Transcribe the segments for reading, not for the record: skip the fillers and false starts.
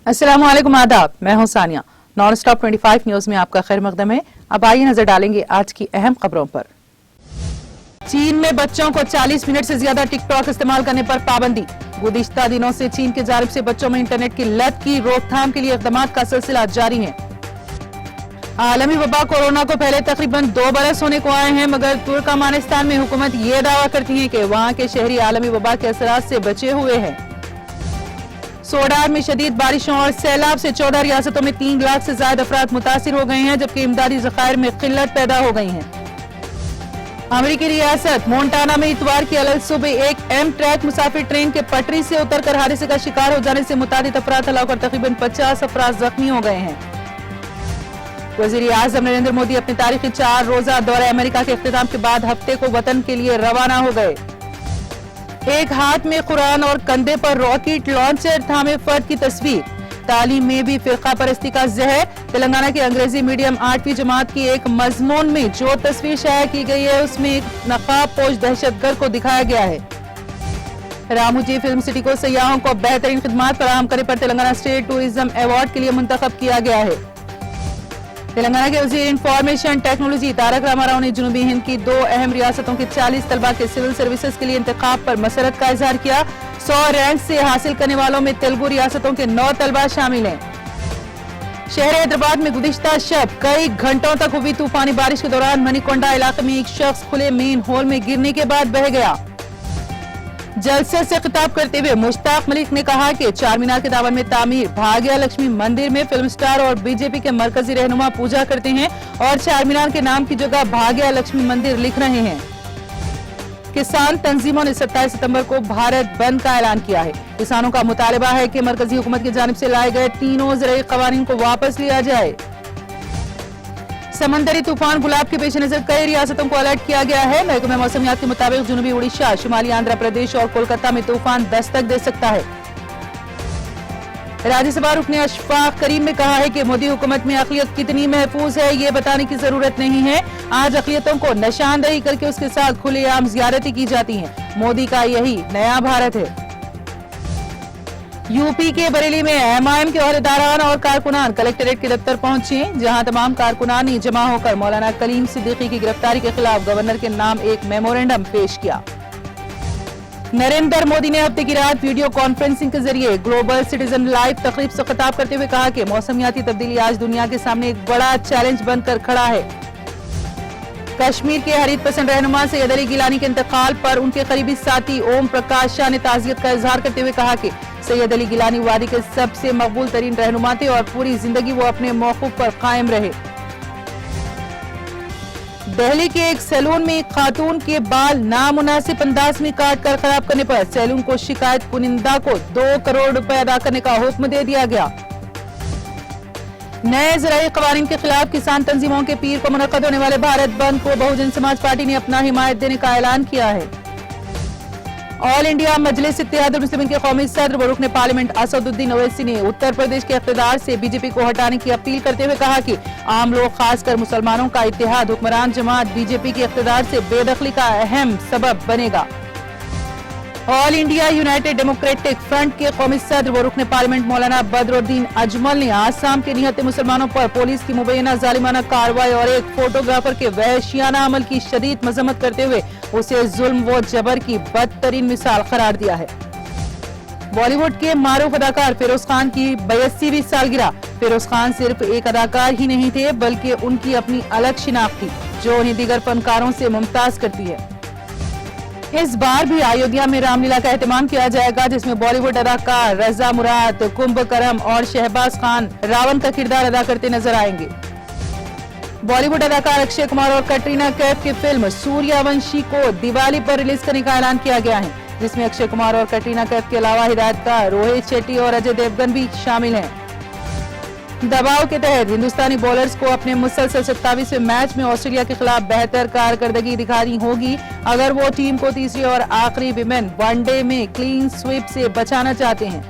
अस्सलामुअलैकुम, आदाब। मैं हूं सानिया। नॉन स्टॉप 25 न्यूज में आपका खैर मकदम है। अब आइए नजर डालेंगे आज की अहम खबरों पर। चीन में बच्चों को 40 मिनट से ज्यादा टिकटॉक इस्तेमाल करने पर पाबंदी। गुज़िश्ता दिनों से चीन की जानिब से बच्चों में इंटरनेट की लत की रोकथाम के लिए इक़दाम का सिलसिला जारी है। आलमी वबा कोरोना को पहले तकरीबन 2 बरस होने को आए हैं, मगर तुर्कमानिस्तान में हुकूमत ये दावा करती है कि वहां के शहरी आलमी वबा के असरात से बचे हुए हैं। सोडार में शदीद बारिशों और सैलाब से 14 रियासतों में 3 लाख से ज्यादा अफराद मुतासिर हो गए हैं, जबकि इमदादी ज़खायर में किल्लत पैदा हो गई है। अमेरिकी रियासत मोंटाना में इतवार की अलग सुबह एक एमट्रैक मुसाफिर ट्रेन के पटरी से उतरकर हादसे का शिकार हो जाने से मुतादिद अफराद हलाक और तकरीबन 50 अफराद जख्मी हो गए हैं। वज़ीर आज़म नरेंद्र मोदी अपने तारीखी 4 रोजा दौरे अमेरिका के इख्तिताम के बाद हफ्ते को वतन के लिए रवाना हो गए। एक हाथ में कुरान और कंधे पर रॉकेट लॉन्चर थामे फर्द की तस्वीर। तालीम में भी फिरका परस्ती का जहर। तेलंगाना के अंग्रेजी मीडियम 8वीं जमात की एक मजमून में जो तस्वीर शाया की गई है, उसमें एक नकाब पोश दहशतगर्द को दिखाया गया है। रामूजी फिल्म सिटी को सयाहों को बेहतरीन खिदमात फराहम करने पर तेलंगाना स्टेट टूरिज्म अवार्ड के लिए मुंतखब किया गया है। तेलंगाना के वज़ीर इंफॉर्मेशन टेक्नोलॉजी तारक रामाराव ने जनूबी हिंद की 2 अहम रियासतों के 40 तलबा के सिविल सर्विसेज के लिए इंतखाब पर मसरत का इजहार किया। 100 रैंक से हासिल करने वालों में तेलुगु रियासतों के 9 तलबा शामिल हैं। शहर हैदराबाद में गुज़िश्ता शब कई घंटों तक हुई तूफानी बारिश के दौरान मणिकोंडा इलाके में एक शख्स खुले मेन होल में गिरने के बाद बह गया। जलसे से खिताब करते हुए मुश्ताक मलिक ने कहा कि चार मीनार के दामन में तामीर भाग्य लक्ष्मी मंदिर में फिल्म स्टार और बीजेपी के मरकजी रहनुमा पूजा करते हैं और चार मीनार के नाम की जगह भाग्य लक्ष्मी मंदिर लिख रहे हैं। किसान तंजीमों ने 27 सितंबर को भारत बंद का ऐलान किया है। किसानों का मुतालबा है कि मरकजी हुकूमत की जानिब से लाए गए तीनों ज़राई क़वानीन को वापस लिया जाए। समंदरी तूफान गुलाब के पेश नजर कई रियासतों को अलर्ट किया गया है। महकमा मौसमियात के मुताबिक जनूबी उड़ीसा, शुमाली आंध्र प्रदेश और कोलकाता में तूफान दस्तक दे सकता है। राज्यसभा रुकने अशफाक करीम ने कहा है कि मोदी हुकूमत में अक़लियत कितनी महफूज है, ये बताने की जरूरत नहीं है। आज अक़लियतों को निशानदेही करके उसके साथ खुलेआम ज़ियारतें की जाती हैं। मोदी का यही नया भारत है। यूपी के बरेली में एमआईएम के ओहदेदारान और कारकुनान कलेक्ट्रेट के दफ्तर पहुंचे, जहां तमाम कारकुनान ने जमा होकर मौलाना कलीम सिद्दीकी की गिरफ्तारी के खिलाफ गवर्नर के नाम एक मेमोरेंडम पेश किया। नरेंद्र मोदी ने हफ्ते की रात वीडियो कॉन्फ्रेंसिंग के जरिए ग्लोबल सिटीजन लाइव तकरीब से खिताब करते हुए कहा कि मौसमियाती तब्दीली आज दुनिया के सामने एक बड़ा चैलेंज बनकर खड़ा है। कश्मीर के हरीत पसंद रहनुमा सैयद अली गिलानी के इंतकाल पर उनके करीबी साथी ओम प्रकाश शाह ने ताज़ियत का इजहार करते हुए कहा कि सैयद अली गिलानी वादी के सबसे मकबूल तरीन रहनुमा थे और पूरी जिंदगी वो अपने मौक़िफ़ पर कायम रहे। दिल्ली के एक सैलून में एक खातून के बाल नामुनासिब अंदाज में काट कर खराब करने पर सैलून को शिकायत कुनिंदा को 2 करोड़ रुपए अदा करने का हुक्म दे दिया गया। नए ज़राई क़वानीन के खिलाफ किसान तंजीमों के पीर को मुनक़्क़द होने वाले भारत बंद को बहुजन समाज पार्टी ने अपना हिमायत देने का ऐलान किया है। ऑल इंडिया मजलिस इत्तेहादुल मुस्लिमीन के कौमी सदर व रुकन पार्लियामेंट असदुद्दीन ओवैसी ने उत्तर प्रदेश के इक़्तिदार से बीजेपी को हटाने की अपील करते हुए कहा कि आम लोग, खासकर मुसलमानों का इत्तेहाद हुक्मरान जमात बीजेपी के इक़्तिदार से बेदखली का अहम सबब बनेगा। All India United democratic front के कौमी सदर व रुकन पार्लियामेंट मौलाना बदरुद्दीन अजमल ने आसाम के निहत्ते मुसलमानों पर पुलिस की मुबैना जालिमाना कार्रवाई और एक फोटोग्राफर के वहशियाना अमल की शदीद मजम्मत करते हुए उसे जुल्म व जबर की बदतरीन मिसाल करार दिया है। बॉलीवुड के मारूफ अदाकार फिरोज खान की 82वीं सालगिरह। फिरोज खान सिर्फ एक अदाकार ही नहीं थे, बल्कि उनकी अपनी अलग शिनाख्त थी जो उन्हें दीगर फनकारों से मुमताज करती है। इस बार भी अयोध्या में रामलीला का एहतमाम किया जाएगा, जिसमें बॉलीवुड अदाकार रजा मुराद, कुंभकर्म और शहबाज खान रावण का किरदार अदा करते नजर आएंगे। बॉलीवुड अदाकार अक्षय कुमार और कटरीना कैफ की फिल्म सूर्यवंशी को दिवाली पर रिलीज करने का ऐलान किया गया है, जिसमें अक्षय कुमार और कटरीना कैफ के अलावा हिदायतकार रोहित शेट्टी और अजय देवगन भी शामिल हैं। दबाव के तहत हिंदुस्तानी बॉलर्स को अपने मुसलसल 27वें मैच में ऑस्ट्रेलिया के खिलाफ बेहतर कारकर्दगी दिखानी होगी अगर वो टीम को तीसरी और आखिरी विमेन वनडे में क्लीन स्वीप से बचाना चाहते हैं।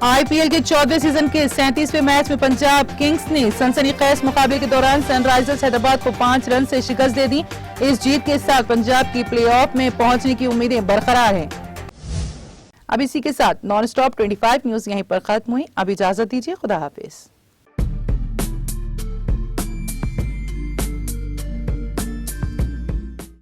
आईपीएल के 14वें सीजन के 37वें मैच में पंजाब किंग्स ने सनसनीखेज मुकाबले के दौरान सनराइजर्स हैदराबाद को 5 रन से शिकस्त दे दी। इस जीत के साथ पंजाब की प्लेऑफ में पहुंचने की उम्मीदें बरकरार हैं। अब इसी के साथ नॉन स्टॉप 25 न्यूज यहीं पर खत्म हुई। अब इजाजत दीजिए, खुदा हाफिज।